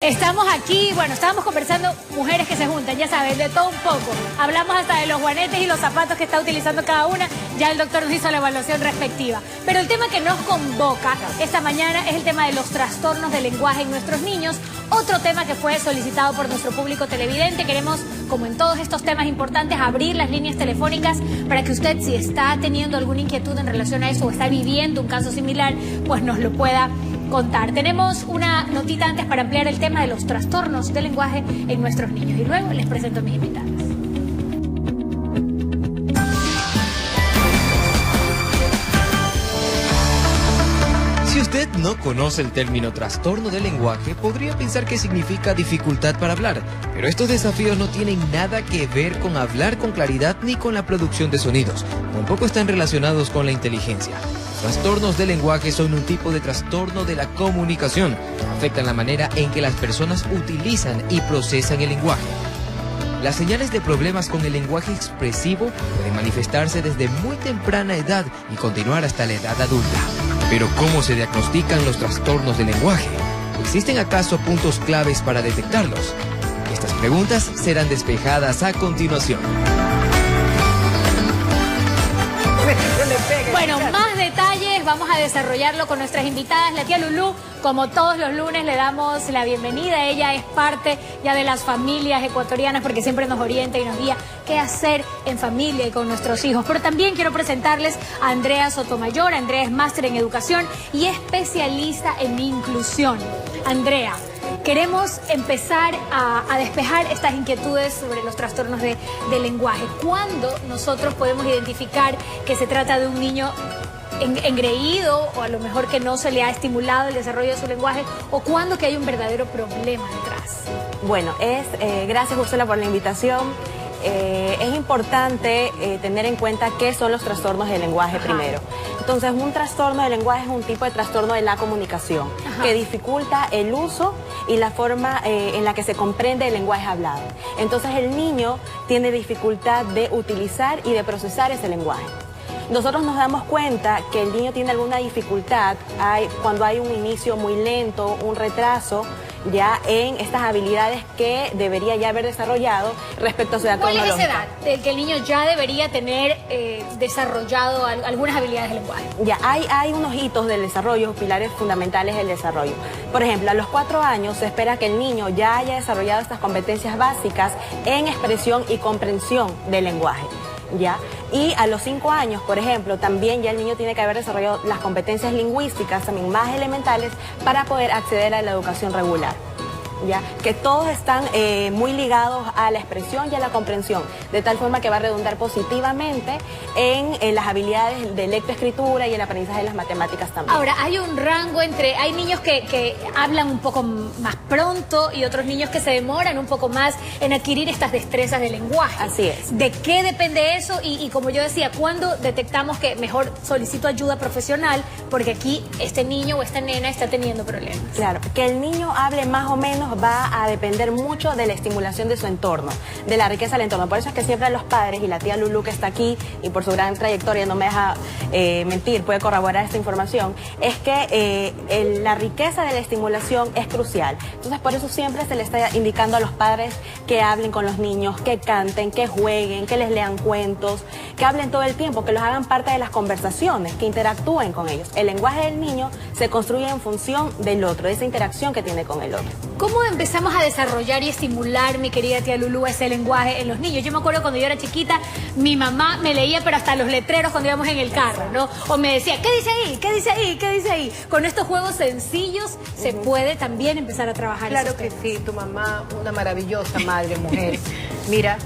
Estamos aquí, bueno, estábamos conversando, mujeres que se juntan, ya sabes, de todo un poco. Hablamos hasta de los guanetes y los zapatos que está utilizando cada una. Ya el doctor nos hizo la evaluación respectiva. Pero el tema que nos convoca esta mañana es el tema de los trastornos del lenguaje en nuestros niños. Otro tema que fue solicitado por nuestro público televidente. Queremos, como en todos estos temas importantes, abrir las líneas telefónicas para que usted, si está teniendo alguna inquietud en relación a eso o está viviendo un caso similar, pues nos lo pueda contar. Tenemos una notita antes para ampliar el tema de los trastornos del lenguaje en nuestros niños y luego les presento a mis invitadas. Si usted no conoce el término trastorno del lenguaje, podría pensar que significa dificultad para hablar, pero estos desafíos no tienen nada que ver con hablar con claridad ni con la producción de sonidos. Tampoco están relacionados con la inteligencia. Trastornos del lenguaje son un tipo de trastorno de la comunicación. Afectan la manera en que las personas utilizan y procesan el lenguaje. Las señales de problemas con el lenguaje expresivo pueden manifestarse desde muy temprana edad y continuar hasta la edad adulta. Pero ¿cómo se diagnostican los trastornos del lenguaje? ¿Existen acaso puntos claves para detectarlos? Estas preguntas serán despejadas a continuación. Bueno, más detalles vamos a desarrollarlo con nuestras invitadas. La tía Lulú, como todos los lunes, le damos la bienvenida. Ella es parte ya de las familias ecuatorianas porque siempre nos orienta y nos guía qué hacer en familia y con nuestros hijos. Pero también quiero presentarles a Andrea Sotomayor. Andrea es máster en educación y especialista en inclusión. Andrea, queremos empezar a despejar estas inquietudes sobre los trastornos del lenguaje. ¿Cuándo nosotros podemos identificar que se trata de un niño engreído o a lo mejor que no se le ha estimulado el desarrollo de su lenguaje, o cuándo que hay un verdadero problema detrás? Bueno, gracias Úrsula por la invitación. Es importante tener en cuenta qué son los trastornos del lenguaje primero. Entonces, un trastorno del lenguaje es un tipo de trastorno de la comunicación que dificulta el uso y la forma en la que se comprende el lenguaje hablado. Entonces, el niño tiene dificultad de utilizar y de procesar ese lenguaje. Nosotros nos damos cuenta que el niño tiene alguna dificultad cuando hay un inicio muy lento, un retraso ya en estas habilidades que debería ya haber desarrollado respecto a su edad cronológica. ¿Cuál es esa edad de que el niño ya debería tener desarrollado algunas habilidades del lenguaje? Ya, hay unos hitos del desarrollo, pilares fundamentales del desarrollo. Por ejemplo, a los 4 años se espera que el niño ya haya desarrollado estas competencias básicas en expresión y comprensión del lenguaje. ¿Ya? Y a los 5 años, por ejemplo, también ya el niño tiene que haber desarrollado las competencias lingüísticas también más elementales para poder acceder a la educación regular. ¿Ya? Que todos están muy ligados a la expresión y a la comprensión, de tal forma que va a redundar positivamente en las habilidades de lectoescritura y el aprendizaje de las matemáticas también. Ahora, hay un rango hay niños que hablan un poco más pronto y otros niños que se demoran un poco más en adquirir estas destrezas de lenguaje. Así es. ¿De qué depende eso? Y como yo decía, ¿cuándo detectamos que mejor solicito ayuda profesional? Porque aquí este niño o esta nena está teniendo problemas. Claro, que el niño hable más o menos va a depender mucho de la estimulación de su entorno, de la riqueza del entorno. Por eso es que siempre los padres, y la tía Lulú que está aquí y por su gran trayectoria no me deja mentir, puede corroborar esta información, es que la riqueza de la estimulación es crucial. Entonces por eso siempre se le está indicando a los padres que hablen con los niños, que canten, que jueguen, que les lean cuentos, que hablen todo el tiempo, que los hagan parte de las conversaciones, que interactúen con ellos. El lenguaje del niño se construye en función del otro, de esa interacción que tiene con el otro. ¿Cómo empezamos a desarrollar y estimular, mi querida tía Lulú, ese lenguaje en los niños? Yo me acuerdo cuando yo era chiquita, mi mamá me leía, pero hasta los letreros cuando íbamos en el carro, ¿no? O me decía, ¿qué dice ahí? ¿Qué dice ahí? ¿Qué dice ahí? Con estos juegos sencillos se puede también empezar a trabajar. Claro que sí, tu mamá, una maravillosa madre, mujer. Mira,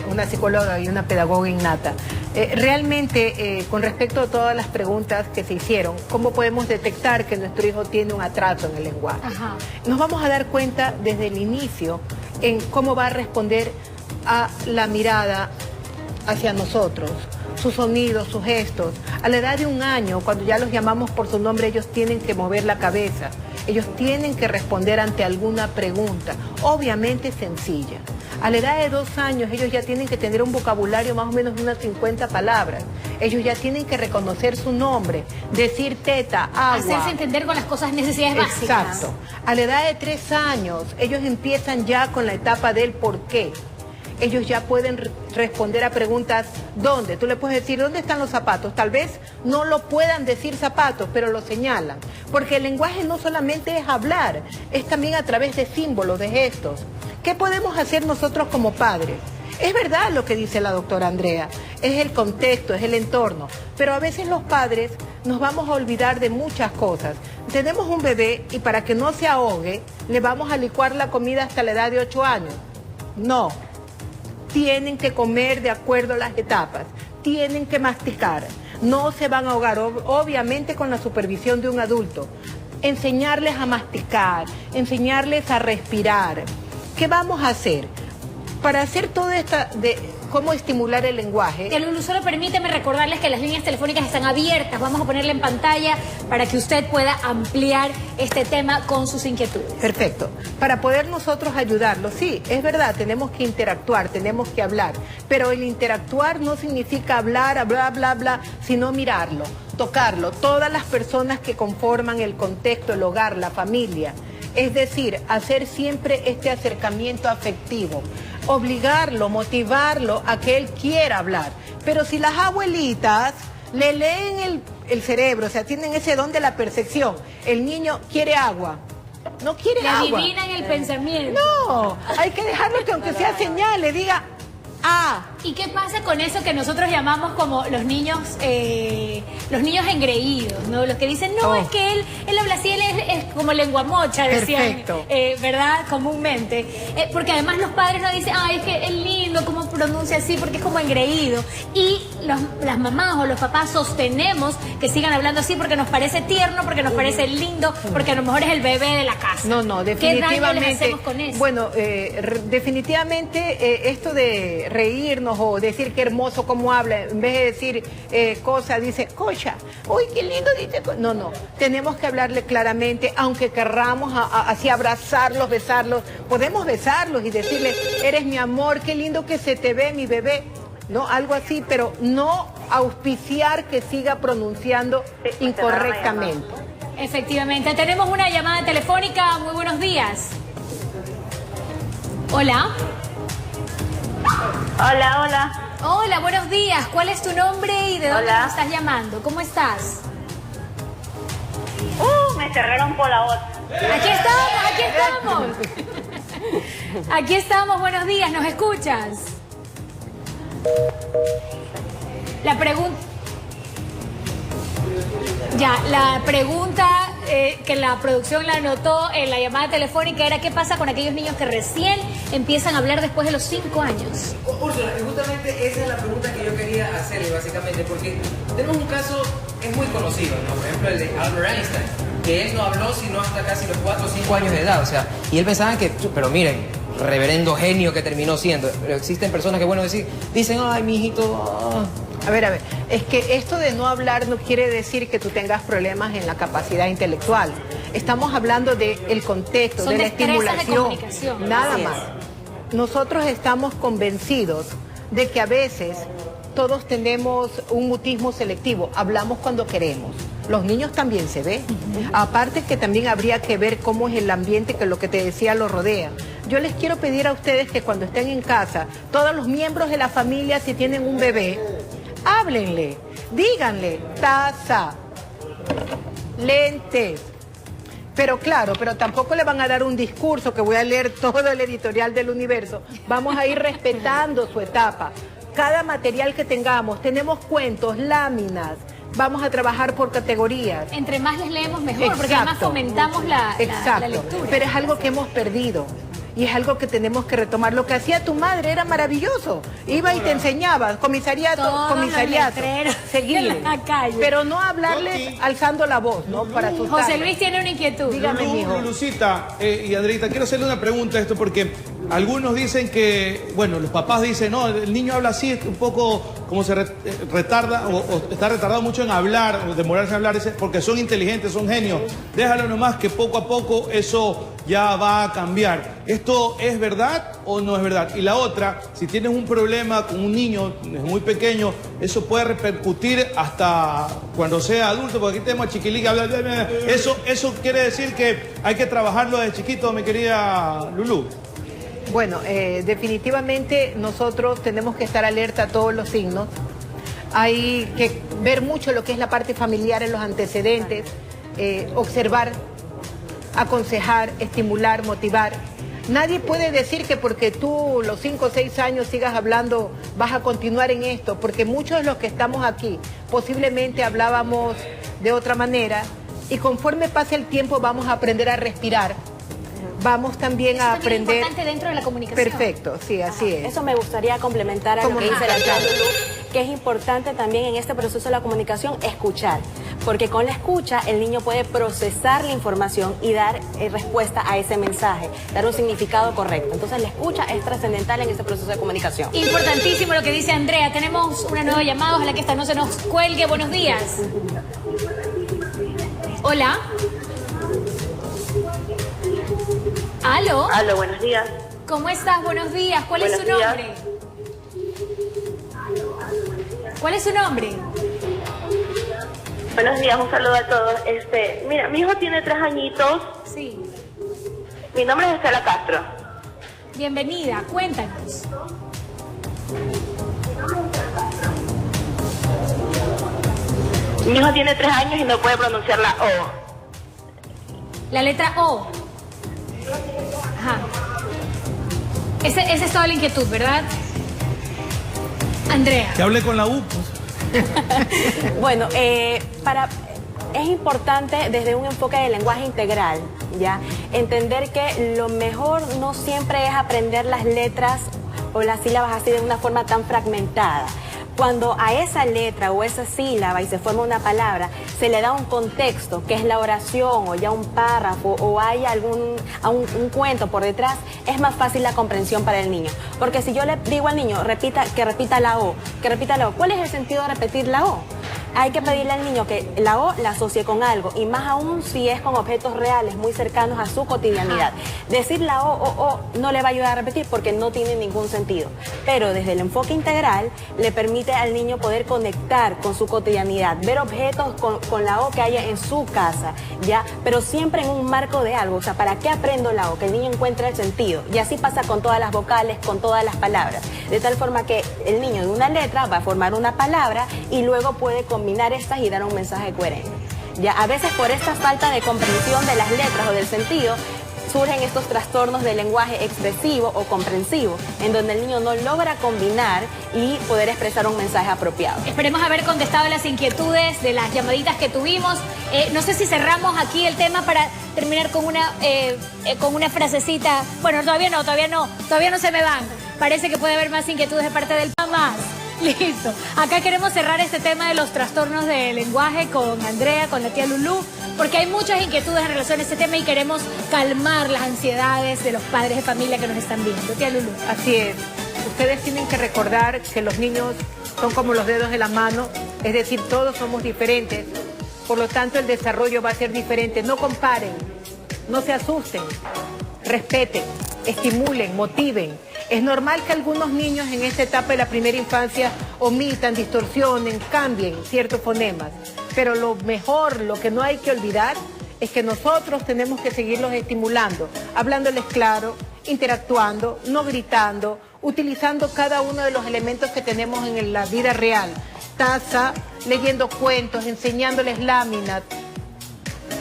una psicóloga y una pedagoga innata. Realmente, con respecto a todas las preguntas que se hicieron, ¿cómo podemos detectar que nuestro hijo tiene un atraso en el lenguaje? Nos vamos a dar cuenta desde el inicio en cómo va a responder a la mirada hacia nosotros, sus sonidos, sus gestos. A la edad de 1 año, cuando ya los llamamos por su nombre, ellos tienen que mover la cabeza. Ellos tienen que responder ante alguna pregunta, obviamente sencilla. A la edad de 2 años ellos ya tienen que tener un vocabulario más o menos de unas 50 palabras. Ellos ya tienen que reconocer su nombre, decir teta, agua. Hacerse entender con las cosas, necesidades básicas. Exacto. A la edad de 3 años ellos empiezan ya con la etapa del por qué. Ellos ya pueden responder a preguntas ¿dónde? Tú le puedes decir ¿dónde están los zapatos? Tal vez no lo puedan decir zapatos, pero lo señalan. Porque el lenguaje no solamente es hablar, es también a través de símbolos, de gestos. ¿Qué podemos hacer nosotros como padres? Es verdad lo que dice la doctora Andrea, es el contexto, es el entorno, pero a veces los padres nos vamos a olvidar de muchas cosas. Tenemos un bebé y para que no se ahogue, le vamos a licuar la comida hasta la edad de 8 años. No. Tienen que comer de acuerdo a las etapas, tienen que masticar, no se van a ahogar, obviamente con la supervisión de un adulto. Enseñarles a masticar, enseñarles a respirar. ¿Qué vamos a hacer? Para hacer todo esto de cómo estimular el lenguaje. Tía Lulu, solo permíteme recordarles que las líneas telefónicas están abiertas. Vamos a ponerle en pantalla para que usted pueda ampliar este tema con sus inquietudes. Perfecto. Para poder nosotros ayudarlos, sí, es verdad, tenemos que interactuar, tenemos que hablar, pero el interactuar no significa hablar, bla, bla, bla, sino mirarlo, tocarlo. Todas las personas que conforman el contexto, el hogar, la familia. Es decir, hacer siempre este acercamiento afectivo, obligarlo, motivarlo a que él quiera hablar. Pero si las abuelitas le leen el cerebro, o sea, tienen ese don de la percepción, el niño quiere agua, no quiere Le agua. adivinan el pensamiento. No, hay que dejarlo que aunque sea señal, le diga ah. ¿Y qué pasa con eso que nosotros llamamos como los niños engreídos, ¿no? Los que dicen, no, es que él habla así, él es como lengua mocha, decían, ¿verdad? Comúnmente. Porque además los padres no dicen, ay, es que es lindo cómo pronuncia así, porque es como engreído. Y las mamás o los papás sostenemos que sigan hablando así porque nos parece tierno, porque nos parece lindo, porque a lo mejor es el bebé de la casa. No, definitivamente. ¿Qué daño les hacemos con eso? Bueno, definitivamente esto de reírnos o decir qué hermoso cómo habla, en vez de decir cosas, dice cocha, uy, qué lindo dice. No, tenemos que hablarle claramente, aunque querramos así abrazarlos, besarlos, podemos besarlos y decirles, eres mi amor, qué lindo que se te ve, mi bebé, ¿no? Algo así, pero no auspiciar que siga pronunciando incorrectamente. Efectivamente, tenemos una llamada telefónica, muy buenos días. Hola. Hola. Hola, buenos días. ¿Cuál es tu nombre y de dónde nos estás llamando? ¿Cómo estás? Me cerraron por la voz. Aquí estamos. Aquí estamos, buenos días, ¿nos escuchas? La pregunta... Ya, la pregunta que la producción la anotó en la llamada telefónica era ¿qué pasa con aquellos niños que recién empiezan a hablar después de los 5 años? Úrsula, justamente esa es la pregunta que yo quería hacerle básicamente, porque tenemos un caso que es muy conocido, ¿no? Por ejemplo el de Albert Einstein, que él no habló sino hasta casi los 4 o 5 años de edad, o sea, y él pensaba que, pero miren, reverendo genio que terminó siendo, pero existen personas que, bueno, dicen, ay, mi hijito... A ver, es que esto de no hablar no quiere decir que tú tengas problemas en la capacidad intelectual. Estamos hablando del contexto, Son de la destrezas de estimulación, comunicación. nada Así es. más. Nosotros estamos convencidos de que a veces todos tenemos un mutismo selectivo, hablamos cuando queremos. Los niños también se ve. Aparte que también habría que ver cómo es el ambiente que lo que te decía lo rodea. Yo les quiero pedir a ustedes que cuando estén en casa, todos los miembros de la familia, si tienen un bebé, háblenle, díganle, taza, lentes. Pero claro, pero tampoco le van a dar un discurso que voy a leer todo el editorial del Universo. Vamos a ir respetando su etapa. Cada material que tengamos, tenemos cuentos, láminas, vamos a trabajar por categorías. Entre más les leemos mejor, porque además fomentamos la lectura. Pero es algo que hemos perdido. Y es algo que tenemos que retomar. Lo que hacía tu madre era maravilloso. Iba y te enseñaba, comisariato, seguirle. En la calle. Pero no hablarles alzando la voz, ¿no? Para asustarles. José Luis tiene una inquietud. Dígame, mijo. Lulucita y Andreita, quiero hacerle una pregunta a esto porque algunos dicen que, bueno, los papás dicen, no, el niño habla así, un poco como se retarda o está retardado mucho en hablar, o demorarse en hablar, porque son inteligentes, son genios. Déjalo nomás que poco a poco eso ya va a cambiar. ¿Esto es verdad o no es verdad? Y la otra, si tienes un problema con un niño muy pequeño, eso puede repercutir hasta cuando sea adulto, porque aquí tenemos a Chiquilica. Eso quiere decir que hay que trabajarlo desde chiquito, mi querida Lulú. Bueno, definitivamente nosotros tenemos que estar alerta a todos los signos. Hay que ver mucho lo que es la parte familiar en los antecedentes, observar, aconsejar, estimular, motivar. Nadie puede decir que porque tú los 5 o 6 años sigas hablando vas a continuar en esto, porque muchos de los que estamos aquí posiblemente hablábamos de otra manera y conforme pase el tiempo vamos a aprender a respirar. Vamos también a aprender... Es importante dentro de la comunicación. Perfecto, sí, así es. Eso me gustaría complementar a lo que dice la tía Lulú, que es importante también en este proceso de la comunicación escuchar, porque con la escucha el niño puede procesar la información y dar respuesta a ese mensaje, dar un significado correcto. Entonces la escucha es trascendental en este proceso de comunicación. Importantísimo lo que dice Andrea. Tenemos una nueva llamada, ojalá que esta no se nos cuelgue. Buenos días. Hola. ¿Aló? Aló, buenos días. ¿Cómo estás? Buenos días. ¿Cuál es su nombre? ¿Cuál es su nombre? Buenos días, un saludo a todos. Mira, mi hijo tiene 3 añitos. Sí. Mi nombre es Estela Castro. Bienvenida, cuéntanos. Mi hijo tiene 3 años y no puede pronunciar la O. La letra O. Ajá. Esa es toda la inquietud, ¿verdad? Andrea. Que hable con la U. Bueno, es importante desde un enfoque de lenguaje integral, ¿ya? Entender que lo mejor no siempre es aprender las letras o las sílabas así de una forma tan fragmentada. Cuando a esa letra o esa sílaba y se forma una palabra, se le da un contexto, que es la oración o ya un párrafo o hay un cuento por detrás, es más fácil la comprensión para el niño. Porque si yo le digo al niño que repita la O, ¿cuál es el sentido de repetir la O? Hay que pedirle al niño que la O la asocie con algo, y más aún si es con objetos reales muy cercanos a su cotidianidad. Decir la O no le va a ayudar a repetir porque no tiene ningún sentido. Pero desde el enfoque integral le permite al niño poder conectar con su cotidianidad, ver objetos con la O que haya en su casa, ¿ya? Pero siempre en un marco de algo. O sea, ¿para qué aprendo la O? Que el niño encuentre el sentido. Y así pasa con todas las vocales, con todas las palabras. De tal forma que el niño de una letra va a formar una palabra y luego puede combinar estas y dar un mensaje coherente. Ya a veces por esta falta de comprensión de las letras o del sentido surgen estos trastornos de lenguaje expresivo o comprensivo, en donde el niño no logra combinar y poder expresar un mensaje apropiado. Esperemos haber contestado las inquietudes de las llamaditas que tuvimos. No sé si cerramos aquí el tema para terminar con una frasecita. Bueno, todavía no se me van. Parece que puede haber más inquietudes de parte del mamá. Listo. Acá queremos cerrar este tema de los trastornos de lenguaje con Andrea, con la tía Lulú, porque hay muchas inquietudes en relación a este tema y queremos calmar las ansiedades de los padres de familia que nos están viendo. Tía Lulú. Así es. Ustedes tienen que recordar que los niños son como los dedos de la mano, es decir, todos somos diferentes, por lo tanto el desarrollo va a ser diferente. No comparen, no se asusten, respeten, estimulen, motiven. Es normal que algunos niños en esta etapa de la primera infancia omitan, distorsionen, cambien ciertos fonemas. Pero lo mejor, lo que no hay que olvidar, es que nosotros tenemos que seguirlos estimulando, hablándoles claro, interactuando, no gritando, utilizando cada uno de los elementos que tenemos en la vida real. Taza, leyendo cuentos, enseñándoles láminas,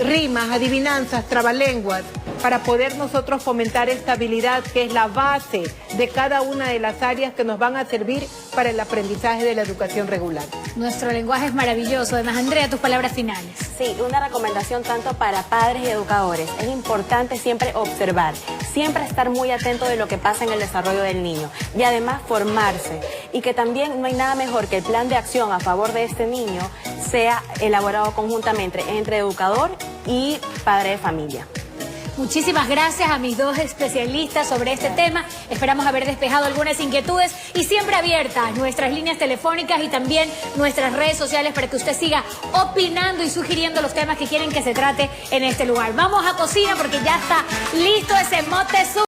rimas, adivinanzas, trabalenguas, para poder nosotros fomentar esta habilidad que es la base de cada una de las áreas que nos van a servir para el aprendizaje de la educación regular. Nuestro lenguaje es maravilloso. Además, Andrea, tus palabras finales. Sí, una recomendación tanto para padres y educadores. Es importante siempre observar, siempre estar muy atento de lo que pasa en el desarrollo del niño y además formarse. Y que también no hay nada mejor que el plan de acción a favor de este niño sea elaborado conjuntamente entre educador y padre de familia. Muchísimas gracias a mis dos especialistas sobre este tema. Esperamos haber despejado algunas inquietudes y siempre abiertas nuestras líneas telefónicas y también nuestras redes sociales para que usted siga opinando y sugiriendo los temas que quieren que se trate en este lugar. Vamos a cocina porque ya está listo ese mote